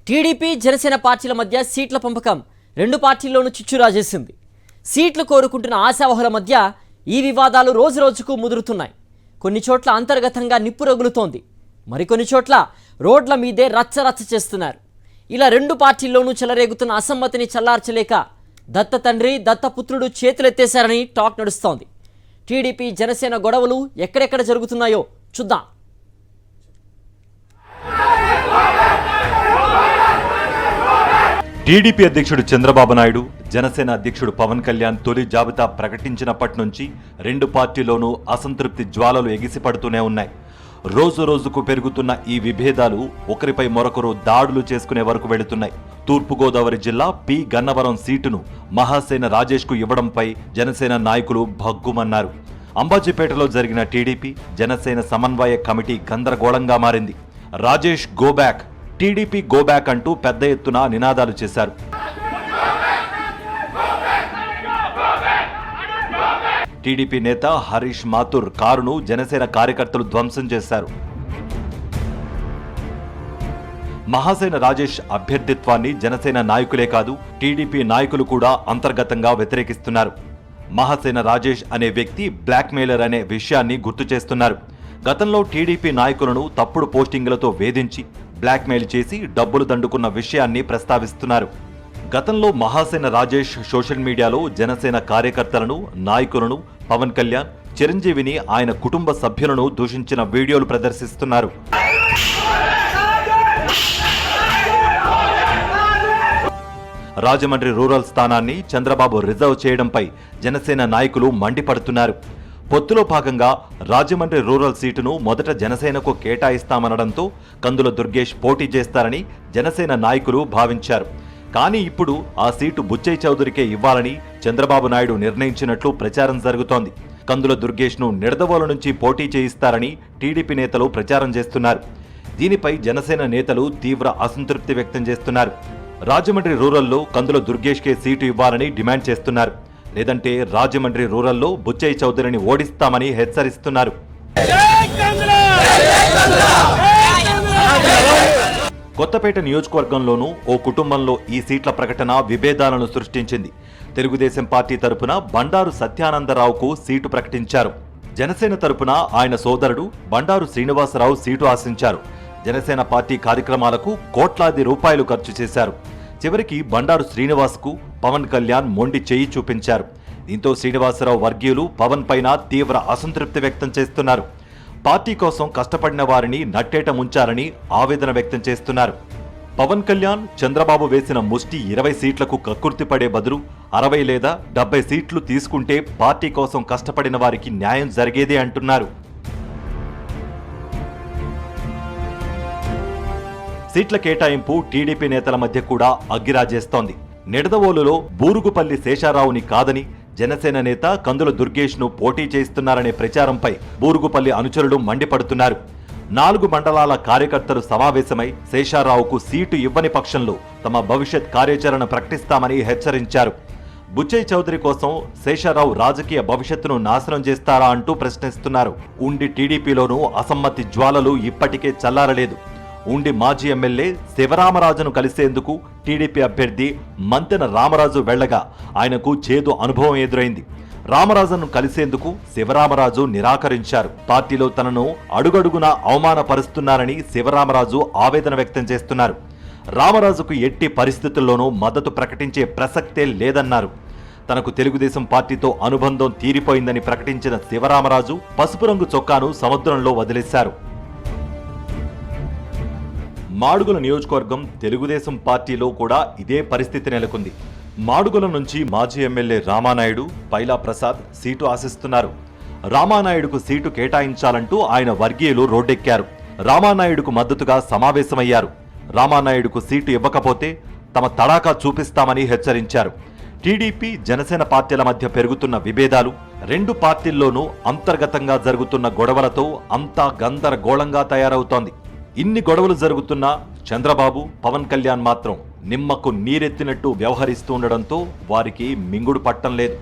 TDP Janasena పార్టీల మధ్య సీట్ల పంపకం రెండు పార్టీల్లోనూ చిచ్చు రాజేసింది. సీట్లు కోరుకుంటున్న ఆశావహుల మధ్య ఈ వివాదాలు రోజురోజుకు ముదురుతున్నాయి. కొన్ని చోట్ల అంతర్గతంగా నిప్పు రగులుతోంది. మరికొన్ని చోట్ల రోడ్ల మీదే రచ్చరచ్చ చేస్తున్నారు. ఇలా రెండు పార్టీల్లోనూ చెలరేగుతున్న అసమ్మతిని చల్లార్చలేక దత్త తండ్రి దత్తపుత్రుడు చేతులెత్తేశారని టాక్ నడుస్తోంది. టీడీపీ జనసేన గొడవలు ఎక్కడెక్కడ జరుగుతున్నాయో చూద్దాం. టీడీపీ అధ్యక్షుడు చంద్రబాబు నాయుడు, జనసేన అధ్యక్షుడు పవన్ కళ్యాణ్ తొలి జాబితా ప్రకటించినప్పటి నుంచి రెండు పార్టీలోనూ అసంతృప్తి జ్వాలలు ఎగిసిపడుతూనే ఉన్నాయి. రోజు రోజుకు పెరుగుతున్న ఈ విభేదాలు ఒకరిపై మరొకరు దాడులు చేసుకునే వరకు వెళుతున్నాయి. తూర్పుగోదావరి జిల్లా పి గన్నవరం సీటును మహాసేన రాజేష్కు ఇవ్వడంపై జనసేన నాయకులు భగ్గుమన్నారు. అంబాజీపేటలో జరిగిన టీడీపీ జనసేన సమన్వయ కమిటీ గందరగోళంగా మారింది. Rajesh go back, TDP go back అంటూ పెద్ద ఎత్తున నినాదాలు చేశారు. టీడీపీ నేత హరీష్ మాథుర్ కారును జనసేన కార్యకర్తలు ధ్వంసం చేశారు. మహాసేన రాజేష్ అభ్యర్థిత్వాన్ని జనసేన నాయకులే కాదు, టీడీపీ నాయకులు కూడా అంతర్గతంగా వ్యతిరేకిస్తున్నారు. మహాసేన రాజేష్ అనే వ్యక్తి బ్లాక్మెయిలర్ అనే విషయాన్ని గుర్తు చేస్తున్నారు. గతంలో టీడీపీ నాయకులను తప్పుడు పోస్టింగులతో వేధించి బ్లాక్మెయిల్ చేసి డబ్బులు దండుకున్న విషయాన్ని ప్రస్తావిస్తున్నారు. గతంలో మహాసేన రాజేష్ సోషల్ మీడియాలో జనసేన కార్యకర్తలను, నాయకులను, పవన్ కళ్యాణ్, చిరంజీవిని, ఆయన కుటుంబ సభ్యులను దూషించిన వీడియోలు ప్రదర్శిస్తున్నారు. రాజమండ్రి రూరల్ స్థానాన్ని చంద్రబాబు రిజర్వ్ చేయడంపై జనసేన నాయకులు మండిపడుతున్నారు. పొత్తులో భాగంగా రాజమండ్రి రూరల్ సీటును మొదట జనసేనకు కేటాయిస్తామనడంతో కందుల దుర్గేష్ పోటీ చేస్తారని జనసేన నాయకులు భావించారు. కానీ ఇప్పుడు ఆ సీటు బుచ్చయ్య చౌదరికే ఇవ్వాలని చంద్రబాబు నాయుడు నిర్ణయించినట్లు ప్రచారం జరుగుతోంది. కందుల దుర్గేష్ను నిడదవోలు నుంచి పోటీ చేయిస్తారని టీడీపీ నేతలు ప్రచారం చేస్తున్నారు. దీనిపై జనసేన నేతలు తీవ్ర అసంతృప్తి వ్యక్తం చేస్తున్నారు. రాజమండ్రి రూరల్లో కందుల దుర్గేష్కే సీటు ఇవ్వాలని డిమాండ్ చేస్తున్నారు. లేదంటే రాజమండ్రి రూరల్లో బుచ్చయ్య చౌదరిని ఓడిస్తామని హెచ్చరిస్తున్నారు. కొత్తపేట నియోజకవర్గంలోనూ ఓ కుటుంబంలో ఈ సీట్ల ప్రకటన విభేదాలను సృష్టించింది. తెలుగుదేశం పార్టీ తరపున బండారు సత్యానందరావుకు సీటు ప్రకటించారు. జనసేన తరపున ఆయన సోదరుడు బండారు శ్రీనివాసరావు సీటు ఆశించారు. జనసేన పార్టీ కార్యక్రమాలకు కోట్లాది రూపాయలు ఖర్చు చేశారు. చివరికి బండారు శ్రీనివాస్కు పవన్ కళ్యాణ్ మొండి చేయి చూపించారు. దీంతో శ్రీనివాసరావు వర్గీయులు పవన్ పైన తీవ్ర అసంతృప్తి వ్యక్తం చేస్తున్నారు. పార్టీ కోసం కష్టపడిన వారిని నట్టేట ముంచారని ఆవేదన వ్యక్తం చేస్తున్నారు. పవన్ కళ్యాణ్, చంద్రబాబు వేసిన ముష్టి 20 సీట్లకు కక్కుర్తి పడే బదులు 60 లేదా 70 సీట్లు తీసుకుంటే పార్టీ కోసం కష్టపడిన వారికి న్యాయం జరిగేదే అంటున్నారు. సీట్ల కేటాయింపు టీడీపీ నేతల మధ్య కూడా అగ్గిరాజేస్తోంది. నిడదవోలులో బూరుగుపల్లి శేషారావుని కాదని జనసేన నేత కందుల దుర్గేష్ను పోటీ చేస్తున్నారనే ప్రచారంపై బూరుగుపల్లి అనుచరులు మండిపడుతున్నారు. 4 మండలాల కార్యకర్తలు సమావేశమై శేషారావుకు సీటు ఇవ్వని పక్షంలో తమ భవిష్యత్ కార్యాచరణ ప్రకటిస్తామని హెచ్చరించారు. బుచ్చయ్య చౌదరి కోసం శేషారావు రాజకీయ భవిష్యత్తును నాశనం చేస్తారా అంటూ ప్రశ్నిస్తున్నారు. ఉండి టీడీపీలోనూ అసమ్మతి జ్వాలలు ఇప్పటికే చల్లారలేదు. ఉండి మాజీ ఎమ్మెల్యే శివరామరాజును కలిసేందుకు టీడీపీ అభ్యర్థి మంతెన రామరాజు వెళ్లగా ఆయనకు చేదు అనుభవం ఎదురైంది. రామరాజును కలిసేందుకు శివరామరాజు నిరాకరించారు. పార్టీలో తనను అడుగడుగునా అవమానపరుస్తున్నారని శివరామరాజు ఆవేదన వ్యక్తం చేస్తున్నారు. రామరాజుకు ఎట్టి పరిస్థితుల్లోనూ మద్దతు ప్రకటించే ప్రసక్తే లేదన్నారు. తనకు తెలుగుదేశం పార్టీతో అనుబంధం తీరిపోయిందని ప్రకటించిన శివరామరాజు పసుపు రంగు చొక్కాను సముద్రంలో వదిలేశారు. మాడుగుల నియోజకవర్గం తెలుగుదేశం పార్టీలో కూడా ఇదే పరిస్థితి నెలకొంది. మాడుగుల నుంచి మాజీ ఎమ్మెల్యే రామానాయుడు, పైలా ప్రసాద్ సీటు ఆశిస్తున్నారు. రామానాయుడుకు సీటు కేటాయించాలంటూ ఆయన వర్గీయులు రోడ్డెక్కారు. రామానాయుడుకు మద్దతుగా సమావేశమయ్యారు. రామానాయుడుకు సీటు ఇవ్వకపోతే తమ తడాకా చూపిస్తామని హెచ్చరించారు. టీడీపీ, జనసేన పార్టీల మధ్య పెరుగుతున్న విభేదాలు, రెండు పార్టీల్లోనూ అంతర్గతంగా జరుగుతున్న గొడవలతో అంతా గందరగోళంగా తయారవుతోంది. ఇన్ని గొడవలు జరుగుతున్నా చంద్రబాబు, పవన్ కళ్యాణ్ మాత్రం నిమ్మకు నీరెత్తినట్టు వ్యవహరిస్తూ ఉండడంతో వారికి మింగుడు పట్టం లేదు.